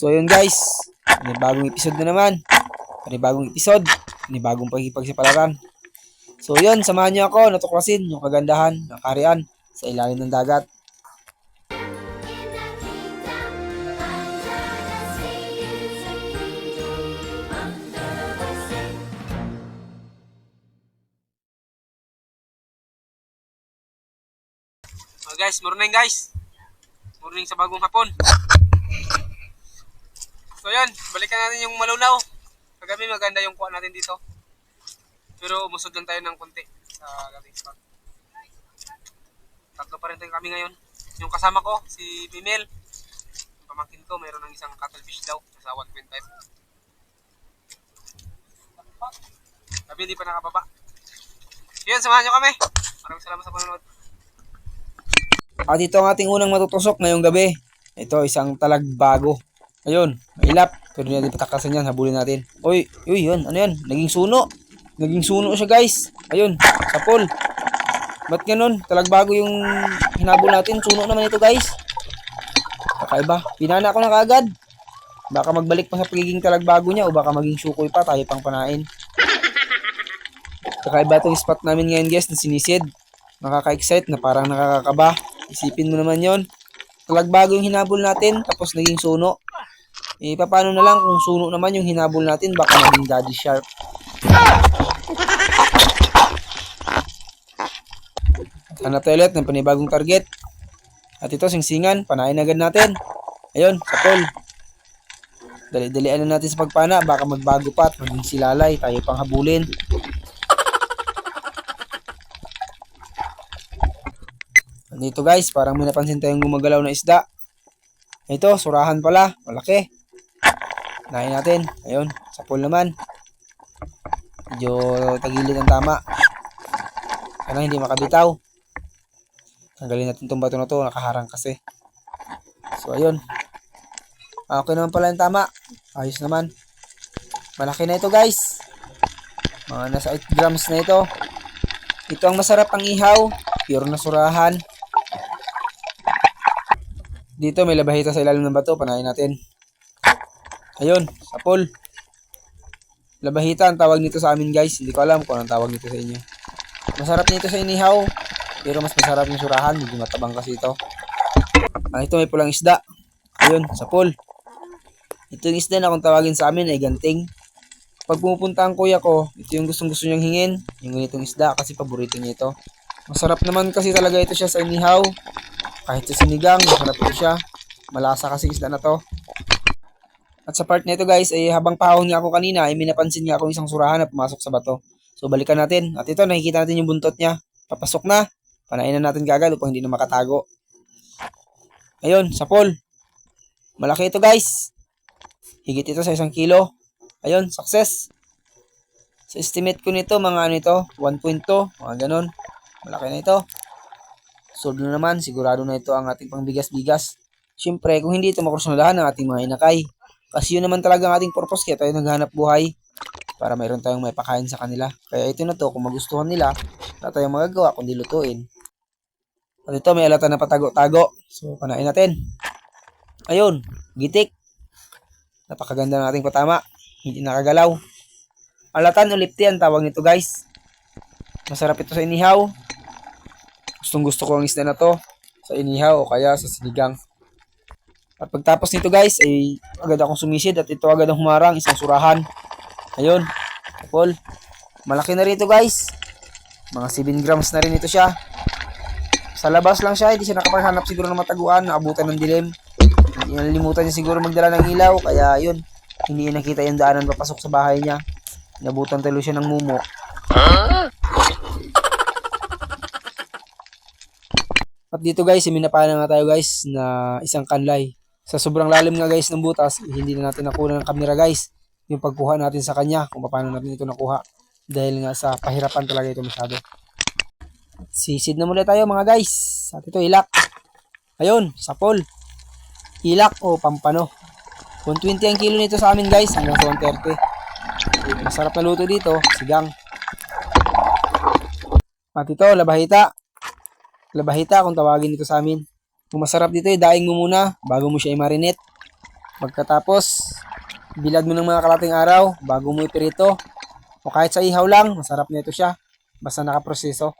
So ayun guys, bagong episode na naman. Bagong episode, bagong pagipagsapalaran. So yun, samahan niyo ako natuklasin yung kagandahan ng kaharian sa ilalim ng dagat. So guys, morning guys. Morning sa bagong hapon. So yun, balikan natin yung Malunaw. Kagabi maganda yung kuha natin dito. Pero umusod lang tayo ng konti sa gating spot. Tatlo pa rin tayo kami ngayon. Yung kasama ko, si Pimel. Yung pamangkin ko, mayroon ng isang cuttlefish daw. Nasa 1.5. Sabi hindi pa nakababa. Yun, samahan nyo kami. Maraming salamat sa panonood. At ito ang ating unang matutusok ngayong gabi. Ito, isang talagbago. Ayun, mailap. Pero hindi natin patakasan yan, habulin natin. Uy, yun, ano yan? Naging suno. Naging suno siya guys. Ayun, sapol. Ba't ganun? Talagbago yung hinabol natin. Suno naman ito guys. Kakaiba. Pinana ko na kaagad. Baka magbalik pa sa pagiging talagbago niya o baka maging sukoy pa, tayo pang panain. Kakaiba itong spot namin ngayon guys na sinisid. Nakaka-excite na parang nakakakaba. Isipin mo naman yon. Talagbago yung hinabol natin tapos naging suno. Paano na lang kung suno naman yung hinabol natin, baka maging daddy shark. Hanap tayo ulit ng panibagong target. At ito, singsingan. Panain agad natin. Ayun, sapol. Dali-dalian na natin sa pagpana. Baka magbago pa at maging silalay. Tayo pang habulin. Dito guys, parang may napansin tayong gumagalaw na isda. Ito, surahan pala. Malaki. Panain natin. Ayun, sapol naman. Medyo tagilid ang tama. Sana hindi makabitaw. Tanggalin natin itong bato na to. Nakaharang kasi. So, ayun. Okay naman pala yung tama. Ayos naman. Malaki na ito guys. Mga nasa 8 grams na ito. Ito ang masarap ang ihaw. Pure na surahan. Dito may labahita sa ilalim ng bato. Panain natin. Ayun, sapol. Labahita ang tawag nito sa amin guys. Hindi ko alam kung anong tawag nito sa inyo. Masarap nito sa inihaw. Pero mas masarap yung surahan. Medyo matabang kasi ito. Ito may pulang isda. Ayun, sapol. Ito yung isda na kung tawagin sa amin ay ganting. Pag pumupunta ang kuya ko, ito yung gustong-gusto niyang hingin. Yung ganitong isda kasi paborito niya ito. Masarap naman kasi talaga ito siya sa inihaw. Kahit sa sinigang, masarap ito siya. Malasa kasi isda na to. At sa part nito guys, ay habang pahawon niya ako kanina, ay minapansin niya akong isang surahan na pumasok sa bato. So balikan natin. At ito, nakikita natin yung buntot niya. Papasok na. Panain na natin kagad upang hindi na makatago. Ayun, sapol. Malaki ito guys. Higit ito sa 1 kilo. Ayun, success. So estimate ko nito, mga ano ito, 1.2, mga ganun. Malaki na ito. Solve na naman, sigurado na ito ang ating pangbigas-bigas. Siyempre, kung hindi ito makursunadahan ng ating mga inakay. Kasi yun naman talaga ang ating purpose, kaya tayo naghahanap buhay para mayroon tayong may pakain sa kanila. Kaya ito na to, kung magustuhan nila, wala tayong magagawa kundi lutuin. At ito, may alata na patago-tago. So, panain natin. Ayun, gitik. Napakaganda ng ating patama. Hindi nakagalaw. Alatan o lipti ang tawag nito guys. Masarap ito sa inihaw. Gustong gusto ko ang isda na to sa inihaw o kaya sa sinigang. At pagtapos nito guys ay agad akong sumisid at ito agad ang humarang, isang surahan. Ayun, sapol. Malaki na rin ito guys. Mga 7 grams na rin ito siya. Sa labas lang siya, hindi siya nakapaghanap siguro ng mataguan, naabutan ng dilim. Hindi nalimutan niya siguro magdala ng ilaw, kaya yun, hindi niya nakita yung daanan papasok sa bahay niya. Nabutan talo siya ng mumo. At dito guys, minapana nga tayo guys na isang kanlay. Sa sobrang lalim nga guys ng butas, hindi na natin nakuha ng kamera guys. Yung pagkuha natin sa kanya, kung paano natin ito nakuha. Dahil nga sa pahirapan talaga ito masyado. Sisid na muna tayo mga guys. At ito ilak. Ayun, sapol. Ilak o pampano. 120 ang kilo nito sa amin guys, hanggang sa 130. Masarap na luto dito, sigang. At ito, labahita. Labahita kung tawagin ito sa amin. Kung masarap dito, daing mo muna bago mo siya i-marinate. Pagkatapos, bilad mo ng mga kalating araw bago mo iprito. O kahit sa ihaw lang, masarap na ito siya. Basta nakaproseso.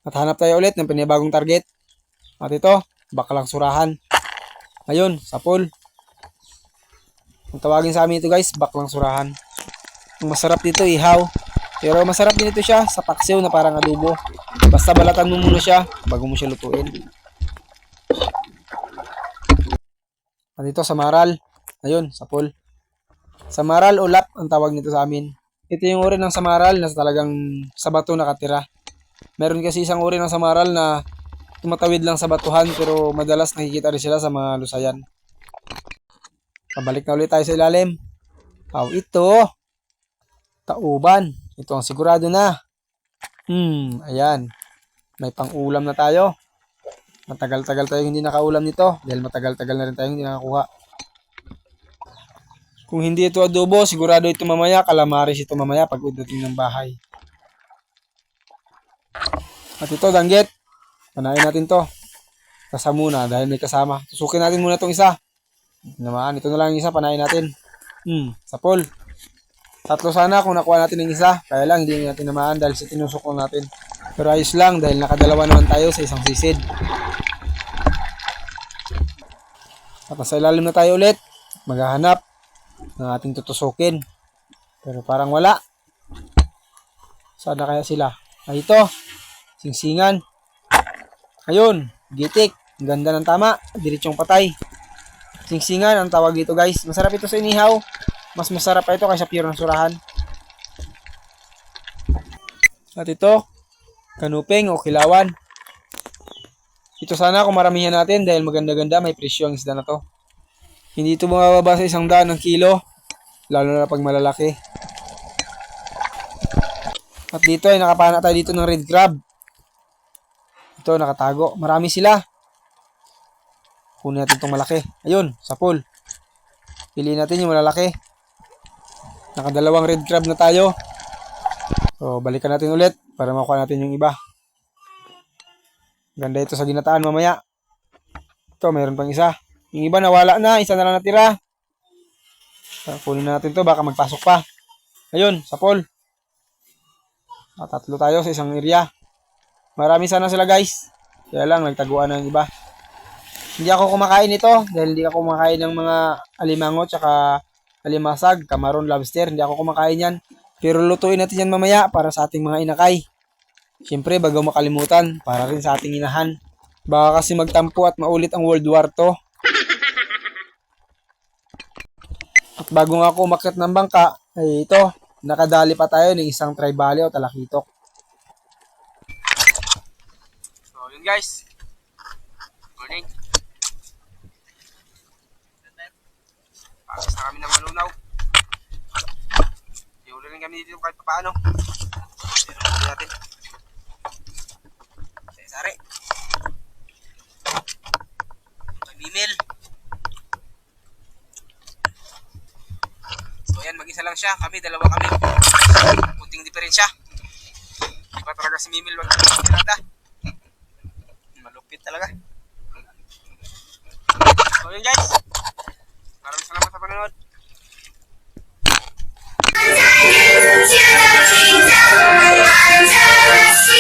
At hanap tayo ulit ng panibagong target. At ito, bakalang surahan. Ayun, sapol. Ang tawagin sa amin ito guys, baklang surahan. Ang masarap dito, ihaw. Pero masarap din ito siya sa paksiw na parang adobo. Basta balatan mo muna siya bago mo siya lutuin. At ito, samaral. Ayun, sapol. Samaral o lap ang tawag nito sa amin. Ito yung uri ng samaral na talagang sa bato nakatira. Meron kasi isang uri ng samaral na tumatawid lang sa batuhan pero madalas nakikita rin sila sa mga lusayan. Pabalik na ulit tayo sa ilalim. Ito. Tauban. Ito ang sigurado na. Ayan. May pang-ulam na tayo. Matagal-tagal tayo hindi nakaulam nito dahil matagal-tagal na rin tayo hindi nakakuha. Kung hindi ito adobo, sigurado ito mamaya, calamares ito mamaya pag udating ng bahay. At ito, danggit. Panain natin to. Kasa muna dahil may kasama. Tusukin natin muna itong isa. Naman, ito na lang yung isa, panain natin. Sapol. Tatlo sana kung nakuha natin ng isa. Kaya lang, hindi natin namaan dahil sa tinusok lang natin. Pero ayos lang dahil nakadalawa naman tayo sa isang sisid. At nasa ilalim na tayo ulit. Maghahanap ng ating tutusukin. Pero parang wala. Sana kaya sila? Ito. Singsingan. Ayun. Gitik. Ang ganda ng tama. Diretsong patay. Singsingan ang tawag dito guys. Masarap ito sa inihaw. Mas masarap pa ito kaysa pure ng surahan. At ito. Kanuping o kilawan. Ito sana kung maramihan natin dahil maganda-ganda may presyo ang isda na to. Hindi ito bumababa sa 100 ng kilo. Lalo na pag malalaki. At dito ay nakapana tayo dito ng red crab. Ito nakatago. Marami sila. Kunin natin itong malaki. Ayun, sapol. Piliin natin yung malalaki. Nakadalawang red crab na tayo. So, balikan natin ulit para makuha natin yung iba. Ganda ito sa ginataan mamaya. Ito, mayroon pang isa. Yung iba nawala na. Isa na lang natira. So, kunin natin to baka magpasok pa. Ayun, sapol. Tatlo tayo sa isang area. Marami sana sila guys. Kaya lang, nagtaguan na yung iba. Hindi ako kumakain ito dahil hindi ako kumakain ng mga alimango tsaka alimasag, kamaron, lobster. Hindi ako kumakain yan. Pero lutuin natin yan mamaya para sa ating mga inakay. Siyempre, bago makalimutan, para rin sa ating inahan. Baka kasi magtampo at maulit ang World War II. At bago nga ako umakyat ng bangka, ay ito, nakadali pa tayo ng isang tribali o talakitok. So, yun guys. Morning. Pagkas na kami ng malunaw. Iuli rin kami dito kahit paano. Iuli natin. Sari. Mag-email. So yan, mag-isa lang siya. Kami, dalawa kami. Kunting diferensya. Iba talaga si Mimil. Wag nata. Malupit talaga. So yun guys. Maraming salamat sa panonood. To the kingdom, to the